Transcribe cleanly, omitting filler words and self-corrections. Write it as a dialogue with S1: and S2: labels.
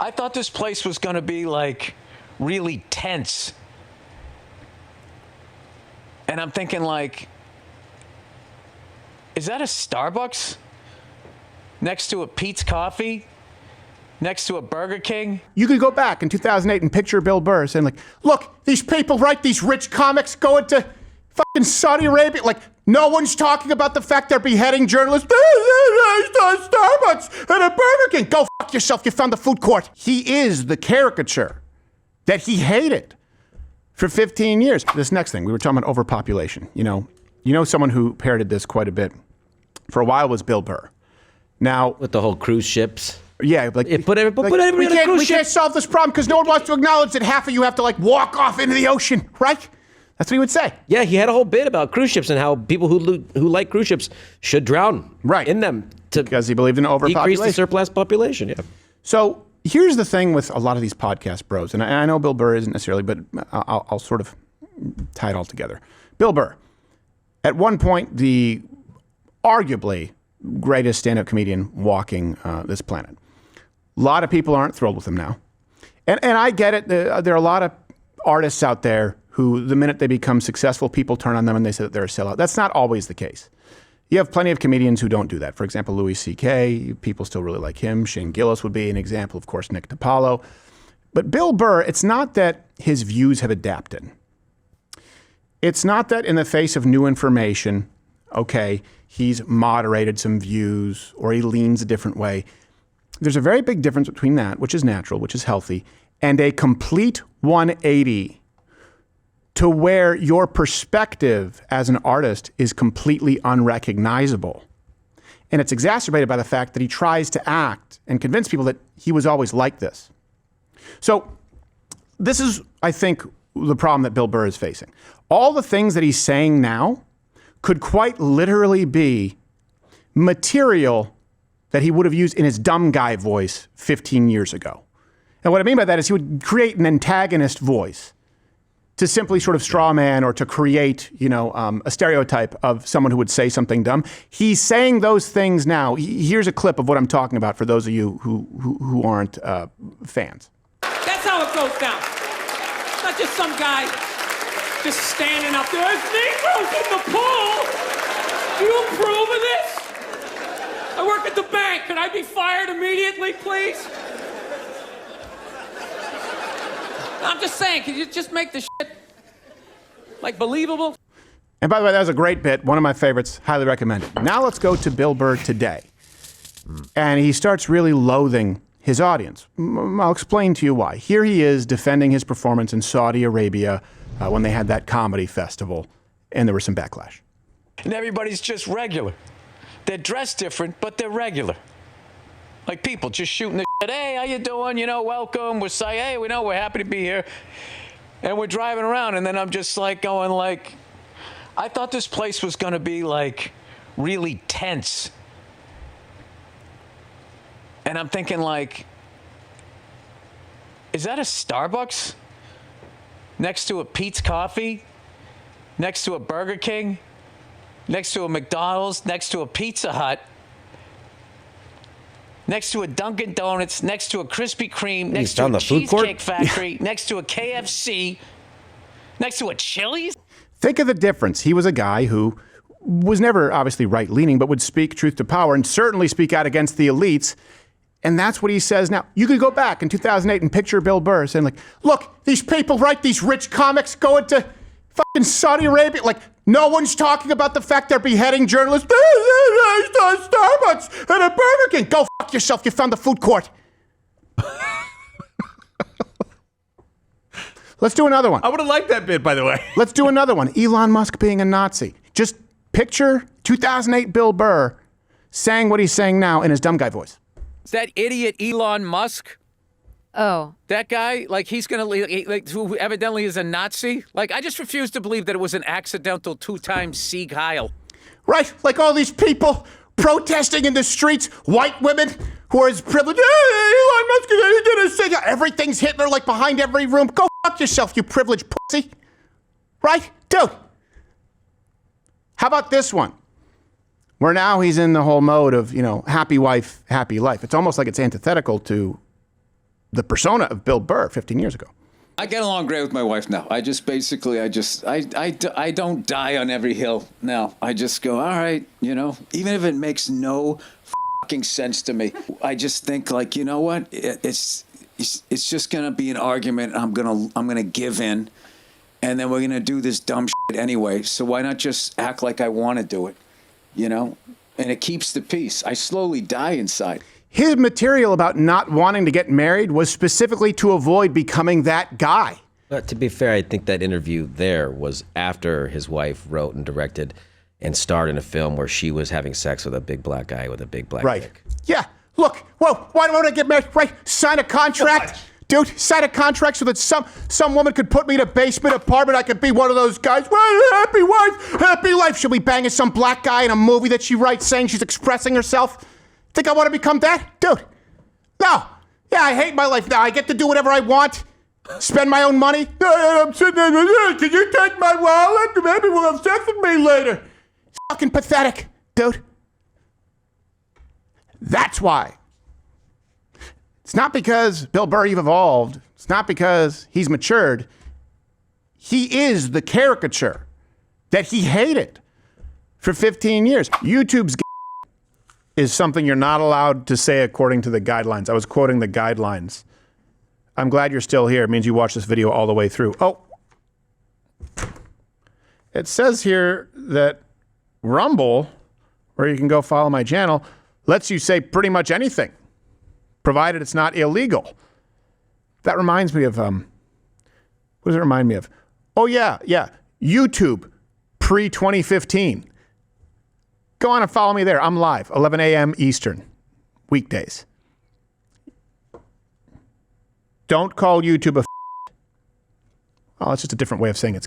S1: I thought this place was going to be like really tense. And I'm thinking like, is that a Starbucks next to a Pete's Coffee? Next to a Burger King?
S2: You could go back in 2008 and picture Bill Burr saying like, look, these people write these rich comics going to fucking Saudi Arabia. Like, no one's talking about the fact they're beheading journalists. Starbucks and a Burger King. Go fuck yourself. You found the food court. He is the caricature that he hated for 15 years. This next thing, we were talking about overpopulation. You know, someone who parroted this quite a bit for a while was Bill Burr. Now,
S3: with the whole cruise ships.
S2: Yeah, like
S3: put everybody on a cruise ship.
S2: We can't solve this problem because no one wants to acknowledge that half of you have to like walk off into the ocean, right? That's what he would say.
S3: Yeah, he had a whole bit about cruise ships and how people who like cruise ships should drown in them
S2: because he believed in overpopulation,
S3: decrease the surplus population. Yeah.
S2: So here's the thing with a lot of these podcast bros, and I know Bill Burr isn't necessarily, but I'll sort of tie it all together. Bill Burr, at one point, the arguably greatest stand-up comedian walking this planet. A lot of people aren't thrilled with him now. And I get it. There are a lot of artists out there who, the minute they become successful, people turn on them and they say that they're a sellout. That's not always the case. You have plenty of comedians who don't do that. For example, Louis C.K., people still really like him. Shane Gillis would be an example. Of course, Nick DiPaolo. But Bill Burr, it's not that his views have adapted. It's not that in the face of new information, okay, he's moderated some views or he leans a different way. There's a very big difference between that, which is natural, which is healthy, and a complete 180 to where your perspective as an artist is completely unrecognizable. And it's exacerbated by the fact that he tries to act and convince people that he was always like this. So this is, I think, the problem that Bill Burr is facing. All the things that he's saying now could quite literally be material that he would have used in his dumb guy voice 15 years ago. And what I mean by that is he would create an antagonist voice to simply sort of straw man or to create, a stereotype of someone who would say something dumb. He's saying those things now. Here's a clip of what I'm talking about for those of you who aren't fans.
S4: That's how it goes down. It's not just some guy just standing up there. There's Negroes in the pool. Do you approve of this? I work at the bank. Can I be fired immediately, please? I'm just saying, can you just make the shit, believable?
S2: And by the way, that was a great bit. One of my favorites. Highly recommended. Now let's go to Bill Burr today. And he starts really loathing his audience. I'll explain to you why. Here he is defending his performance in Saudi Arabia when they had that comedy festival, and there was some backlash.
S1: And everybody's just regular. They're dressed different, but they're regular. Like people just shooting the shit. Hey, how you doing? Welcome. We're saying, hey, we're happy to be here. And we're driving around, and then I'm just going I thought this place was going to be really tense. And I'm thinking is that a Starbucks next to a Pete's Coffee? Next to a Burger King? Next to a McDonald's, next to a Pizza Hut, next to a Dunkin' Donuts, next to a Krispy Kreme, next to a Cheesecake Factory, next to a KFC, next to a Chili's?
S2: Think of the difference. He was a guy who was never obviously right-leaning, but would speak truth to power and certainly speak out against the elites. And that's what he says now. You could go back in 2008 and picture Bill Burr saying look, these people write these rich comics going to fucking Saudi Arabia. No one's talking about the fact they're beheading journalists. Starbucks and a Burger King. Go fuck yourself. You found the food court. Let's do another one.
S5: I would have liked that bit, by the way.
S2: Let's do another one. Elon Musk being a Nazi. Just picture 2008 Bill Burr saying what he's saying now in his dumb guy voice.
S1: Is that idiot Elon Musk?
S6: Oh.
S1: That guy, he's going to, who evidently is a Nazi? I just refuse to believe that it was an accidental two-time Sieg Heil.
S2: Right, all these people protesting in the streets, white women who are as privileged. Hey, Elon Musk did a Sieg Heil. Everything's Hitler, behind every room. Go fuck yourself, you privileged pussy. Right? Dude. How about this one? Where now he's in the whole mode of, happy wife, happy life. It's almost like it's antithetical to the persona of Bill Burr 15 years ago.
S1: I get along great with my wife now. I don't die on every hill now. I just go, all right, even if it makes no fucking sense to me. I just think like, you know what? It's just going to be an argument. I'm going to give in, and then we're going to do this dumb shit anyway. So why not just act like I want to do it, And it keeps the peace. I slowly die inside.
S2: His material about not wanting to get married was specifically to avoid becoming that guy.
S3: But to be fair, I think that interview there was after his wife wrote and directed and starred in a film where she was having sex with a big black guy with a big black dick.
S2: Yeah. Look, whoa, why don't I get married? Right, sign a contract. What? Dude, sign a contract so that some woman could put me in a basement apartment. I could be one of those guys. Well, happy wife, happy life. She'll be banging some black guy in a movie that she writes saying she's expressing herself. Think I want to become that? Dude, no. Yeah, I hate my life now. I get to do whatever I want. Spend my own money. I'm sitting there, can you take my wallet? Maybe we'll have sex with me later. It's fucking pathetic, dude. That's why. It's not because Bill Burr, you've evolved. It's not because he's matured. He is the caricature that he hated for 15 years. YouTube's is something you're not allowed to say according to the guidelines. I was quoting the guidelines. I'm glad you're still here. It means you watched this video all the way through. Oh, it says here that Rumble, where you can go follow my channel, lets you say pretty much anything, provided it's not illegal. That reminds me of, what does it remind me of? Oh, yeah. YouTube, pre-2015. Go on and follow me there. I'm live, 11 a.m. Eastern, weekdays. Don't call YouTube a. Oh, it's just a different way of saying it's.